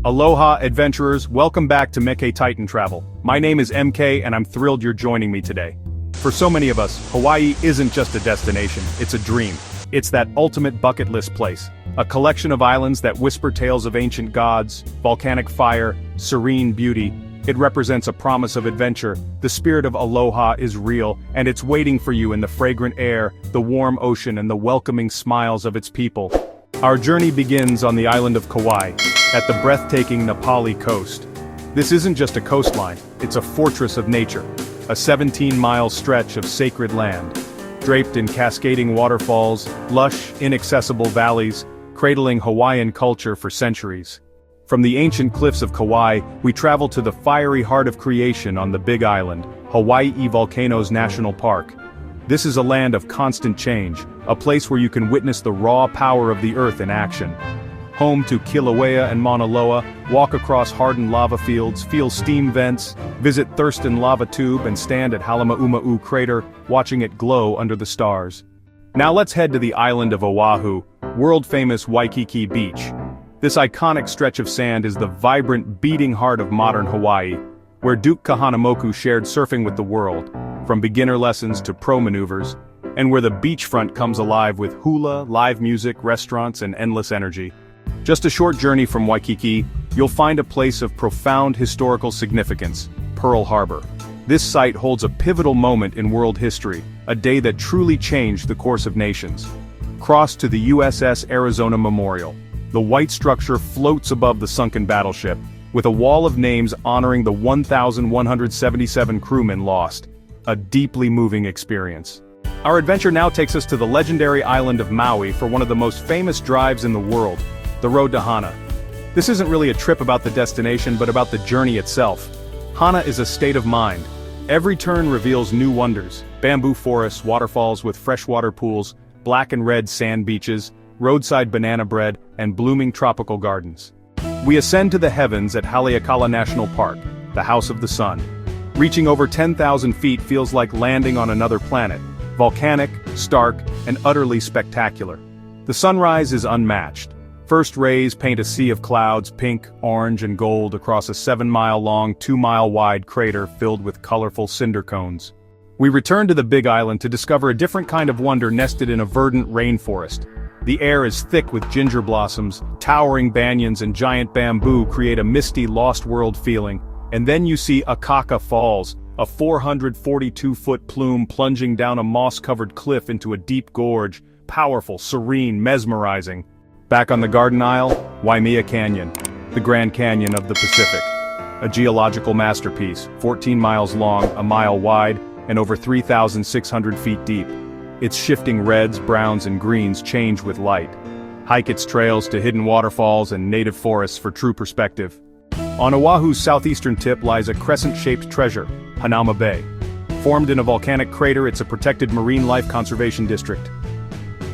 Aloha, adventurers, welcome back to Meke Titan Travel. My name is MK and I'm thrilled you're joining me today. For so many of us, Hawaii isn't just a destination, it's a dream. It's that ultimate bucket list place. A collection of islands that whisper tales of ancient gods, volcanic fire, serene beauty. It represents a promise of adventure. The spirit of aloha is real, and it's waiting for you in the fragrant air, the warm ocean and the welcoming smiles of its people. Our journey begins on the island of Kauai, at the breathtaking Na Pali Coast. This isn't just a coastline, it's a fortress of nature. A 17-mile stretch of sacred land, draped in cascading waterfalls, lush, inaccessible valleys, cradling Hawaiian culture for centuries. From the ancient cliffs of Kauai, we travel to the fiery heart of creation on the Big Island, Hawaiʻi Volcanoes National Park. This is a land of constant change, a place where you can witness the raw power of the earth in action. Home to Kilauea and Mauna Loa, walk across hardened lava fields, feel steam vents, visit Thurston Lava Tube and stand at Halemaumau Crater, watching it glow under the stars. Now let's head to the island of Oahu, world-famous Waikiki Beach. This iconic stretch of sand is the vibrant, beating heart of modern Hawaii, where Duke Kahanamoku shared surfing with the world, from beginner lessons to pro maneuvers, and where the beachfront comes alive with hula, live music, restaurants, and endless energy. Just a short journey from Waikiki, you'll find a place of profound historical significance, Pearl Harbor. This site holds a pivotal moment in world history, a day that truly changed the course of nations. Cross to the USS Arizona Memorial. The white structure floats above the sunken battleship, with a wall of names honoring the 1,177 crewmen lost. A deeply moving experience. Our adventure now takes us to the legendary island of Maui for one of the most famous drives in the world, the road to Hana. This isn't really a trip about the destination but about the journey itself. Hana is a state of mind. Every turn reveals new wonders, bamboo forests, waterfalls with freshwater pools, black and red sand beaches, roadside banana bread, and blooming tropical gardens. We ascend to the heavens at Haleakala National Park, the House of the Sun. Reaching over 10,000 feet feels like landing on another planet, volcanic, stark, and utterly spectacular. The sunrise is unmatched. First rays paint a sea of clouds, pink, orange, and gold across a 7-mile-long, 2-mile-wide crater filled with colorful cinder cones. We return to the Big Island to discover a different kind of wonder nested in a verdant rainforest. The air is thick with ginger blossoms, towering banyans and giant bamboo create a misty lost world feeling. And then you see Akaka Falls, a 442-foot plume plunging down a moss-covered cliff into a deep gorge, powerful, serene, mesmerizing. Back on the Garden Isle, Waimea Canyon, the Grand Canyon of the Pacific. A geological masterpiece, 14 miles long, a mile wide, and over 3,600 feet deep. Its shifting reds, browns, and greens change with light. Hike its trails to hidden waterfalls and native forests for true perspective. On Oahu's southeastern tip lies a crescent-shaped treasure, Hanauma Bay. Formed in a volcanic crater, it's a protected marine life conservation district.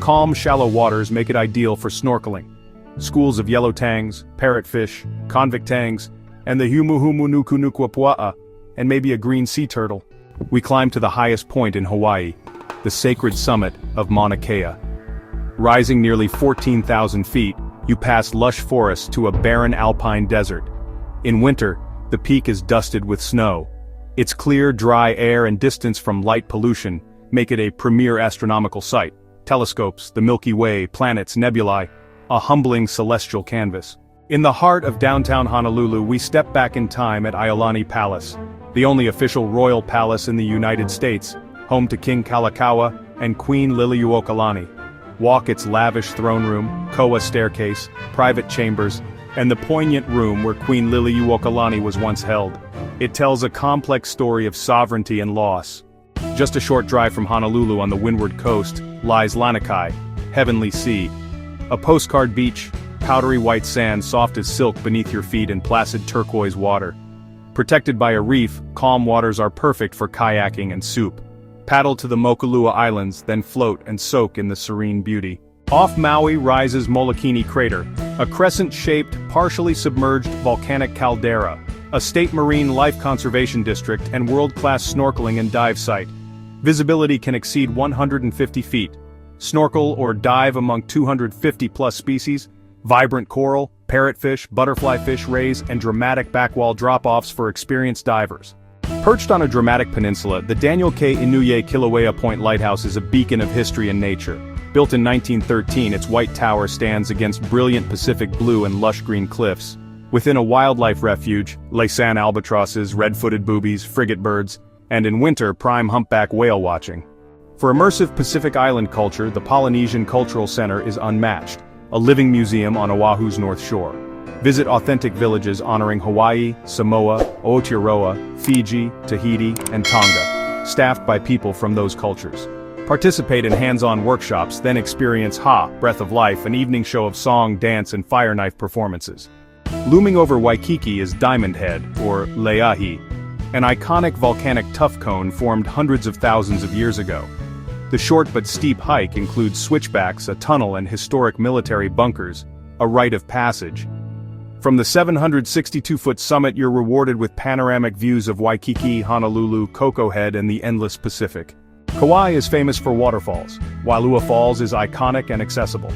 Calm, shallow waters make it ideal for snorkeling. Schools of yellow tangs, parrotfish, convict tangs, and the humuhumunukunukuapua'a, and maybe a green sea turtle. We climb to the highest point in Hawaii, the sacred summit of Mauna Kea. Rising nearly 14,000 feet, you pass lush forests to a barren alpine desert. In winter, the peak is dusted with snow. Its clear, dry air and distance from light pollution make it a premier astronomical site. Telescopes, the Milky Way, planets, nebulae, a humbling celestial canvas. In the heart of downtown Honolulu, we step back in time at Iolani Palace, the only official royal palace in the United States, home to King Kalakaua and Queen Liliuokalani. Walk its lavish throne room, koa staircase, private chambers, and the poignant room where Queen Liliuokalani was once held. It tells a complex story of sovereignty and loss. Just a short drive from Honolulu on the windward coast lies Lanikai, Heavenly Sea. A postcard beach, powdery white sand soft as silk beneath your feet in placid turquoise water. Protected by a reef, calm waters are perfect for kayaking and soup. Paddle to the Mokulua Islands, then float and soak in the serene beauty. Off Maui rises Molokini Crater, a crescent-shaped, partially submerged volcanic caldera, a state marine life conservation district and world-class snorkeling and dive site. Visibility can exceed 150 feet. Snorkel or dive among 250-plus species, vibrant coral, parrotfish, butterflyfish rays, and dramatic backwall drop-offs for experienced divers. Perched on a dramatic peninsula, the Daniel K. Inouye Kilauea Point Lighthouse is a beacon of history and nature. Built in 1913, its white tower stands against brilliant Pacific blue and lush green cliffs. Within a wildlife refuge, Laysan albatrosses, red-footed boobies, frigate birds, and in winter, prime humpback whale watching. For immersive Pacific Island culture, the Polynesian Cultural Center is unmatched, a living museum on Oahu's North Shore. Visit authentic villages honoring Hawaii, Samoa, Aotearoa, Fiji, Tahiti, and Tonga, staffed by people from those cultures. Participate in hands-on workshops, then experience Breath of Life, an evening show of song, dance, and fire knife performances. Looming over Waikiki is Diamond Head, or Leahi, an iconic volcanic tuff cone formed hundreds of thousands of years ago. The short but steep hike includes switchbacks, a tunnel, and historic military bunkers, a rite of passage. From the 762-foot summit, you're rewarded with panoramic views of Waikiki, Honolulu, Coco Head, and the endless Pacific. Kauai is famous for waterfalls. Wailua Falls is iconic and accessible.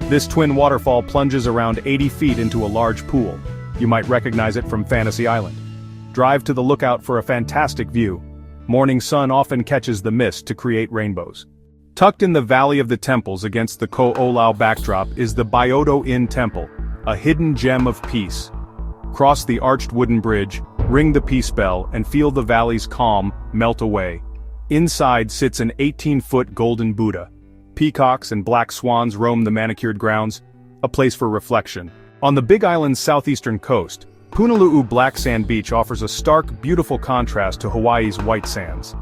This twin waterfall plunges around 80 feet into a large pool. You might recognize it from Fantasy Island. Drive to the lookout for a fantastic view. Morning sun often catches the mist to create rainbows. Tucked in the Valley of the Temples against the Ko'olau backdrop is the Byodo-In Temple, a hidden gem of peace. Cross the arched wooden bridge, ring the peace bell, and feel the valley's calm melt away. Inside sits an 18-foot golden Buddha. Peacocks and black swans roam the manicured grounds, a place for reflection. On the Big Island's southeastern coast, Punalu'u Black Sand Beach offers a stark, beautiful contrast to Hawaii's white sands.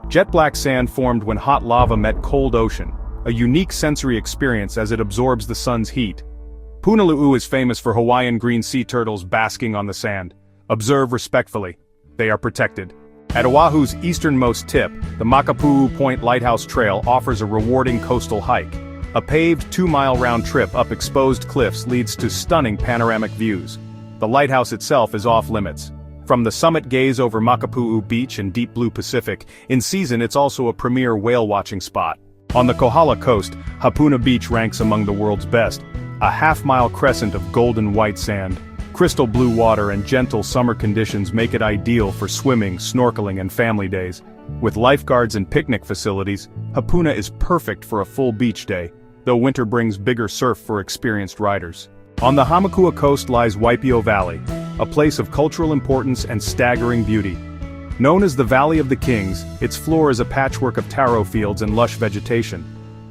Jet black sand formed when hot lava met cold ocean, a unique sensory experience as it absorbs the sun's heat. Punalu'u is famous for Hawaiian green sea turtles basking on the sand. Observe respectfully. They are protected. At Oahu's easternmost tip, the Makapu'u Point Lighthouse Trail offers a rewarding coastal hike. A paved 2-mile round trip up exposed cliffs leads to stunning panoramic views. The lighthouse itself is off-limits. From the summit gaze over Makapu'u Beach and deep blue Pacific, in season it's also a premier whale-watching spot. On the Kohala coast, Hapuna Beach ranks among the world's best, a half-mile crescent of golden white sand. Crystal blue water and gentle summer conditions make it ideal for swimming, snorkeling, and family days. With lifeguards and picnic facilities, Hapuna is perfect for a full beach day, though winter brings bigger surf for experienced riders. On the Hamakua coast lies Waipio Valley, a place of cultural importance and staggering beauty. Known as the Valley of the Kings, its floor is a patchwork of taro fields and lush vegetation.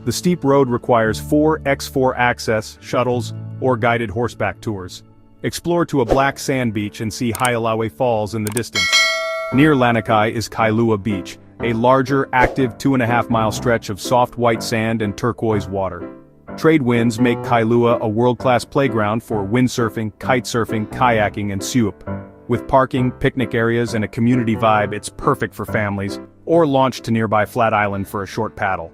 The steep road requires 4x4 access, shuttles, or guided horseback tours. Explore to a black sand beach and see Haleakala Falls in the distance. Near Lanikai is Kailua Beach, a larger, active 2.5-mile stretch of soft white sand and turquoise water. Trade winds make Kailua a world-class playground for windsurfing, kitesurfing, kayaking, and sup. With parking, picnic areas, and a community vibe, it's perfect for families, or launch to nearby Flat Island for a short paddle.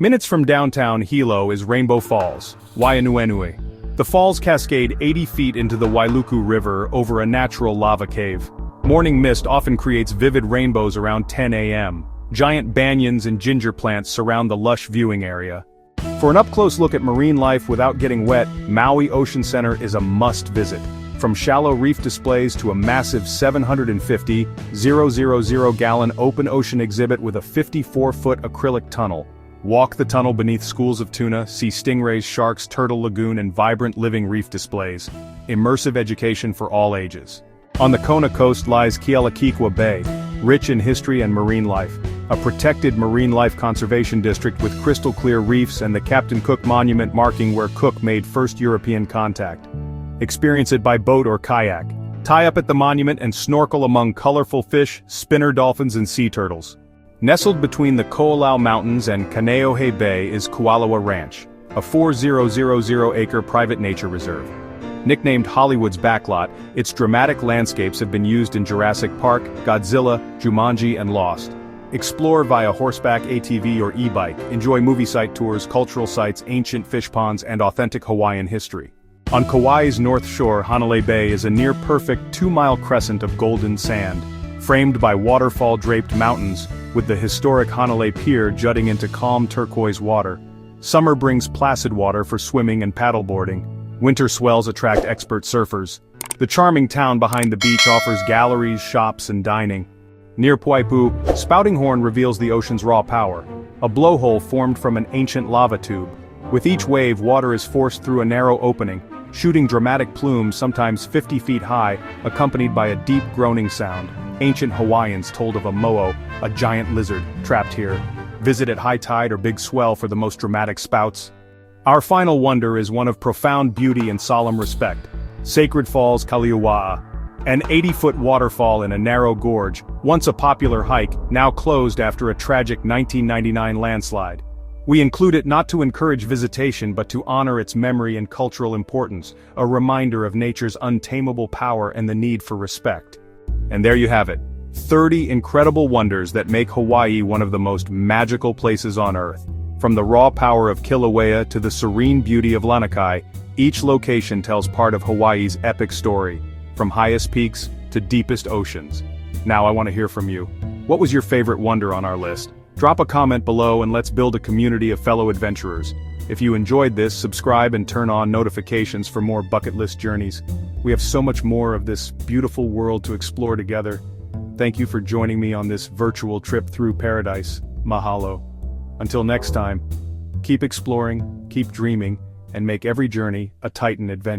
Minutes from downtown Hilo is Rainbow Falls, Waianuenue. The falls cascade 80 feet into the Wailuku River over a natural lava cave. Morning mist often creates vivid rainbows around 10 a.m. Giant banyans and ginger plants surround the lush viewing area. For an up-close look at marine life without getting wet, Maui Ocean Center is a must-visit. From shallow reef displays to a massive 750,000-gallon open ocean exhibit with a 54-foot acrylic tunnel. Walk the tunnel beneath schools of tuna, see stingrays, sharks, turtle lagoon, and vibrant living reef displays. Immersive education for all ages. On the Kona coast lies Kealakekua Bay, rich in history and marine life. A protected marine life conservation district with crystal-clear reefs and the Captain Cook Monument marking where Cook made first European contact. Experience it by boat or kayak. Tie up at the monument and snorkel among colorful fish, spinner dolphins, and sea turtles. Nestled between the Ko'olau Mountains and Kaneohe Bay is Kualawa Ranch, a 4,000-acre private nature reserve. Nicknamed Hollywood's Backlot, its dramatic landscapes have been used in Jurassic Park, Godzilla, Jumanji, and Lost. Explore via horseback, ATV, or e-bike, enjoy movie site tours, cultural sites, ancient fish ponds, and authentic Hawaiian history. On Kauai's north shore, Hanalei Bay is a near-perfect 2-mile crescent of golden sand, framed by waterfall-draped mountains, with the historic Hanalei Pier jutting into calm turquoise water. Summer brings placid water for swimming and paddleboarding. Winter swells attract expert surfers. The charming town behind the beach offers galleries, shops, and dining. Near Puaipu, Spouting Horn reveals the ocean's raw power, a blowhole formed from an ancient lava tube. With each wave, water is forced through a narrow opening, shooting dramatic plumes sometimes 50 feet high, accompanied by a deep groaning sound. Ancient Hawaiians told of a mo'o, a giant lizard, trapped here. Visit at high tide or big swell for the most dramatic spouts. Our final wonder is one of profound beauty and solemn respect. Sacred Falls Kilauea, an 80-foot waterfall in a narrow gorge, once a popular hike, now closed after a tragic 1999 landslide. We include it not to encourage visitation but to honor its memory and cultural importance, a reminder of nature's untamable power and the need for respect. And there you have it, 30 incredible wonders that make Hawaii one of the most magical places on Earth. From the raw power of Kilauea to the serene beauty of Lanikai, each location tells part of Hawaii's epic story, from highest peaks to deepest oceans. Now I want to hear from you. What was your favorite wonder on our list? Drop a comment below and let's build a community of fellow adventurers. If you enjoyed this, subscribe and turn on notifications for more bucket list journeys. We have so much more of this beautiful world to explore together. Thank you for joining me on this virtual trip through paradise. Mahalo. Until next time, keep exploring, keep dreaming, and make every journey a Titan adventure.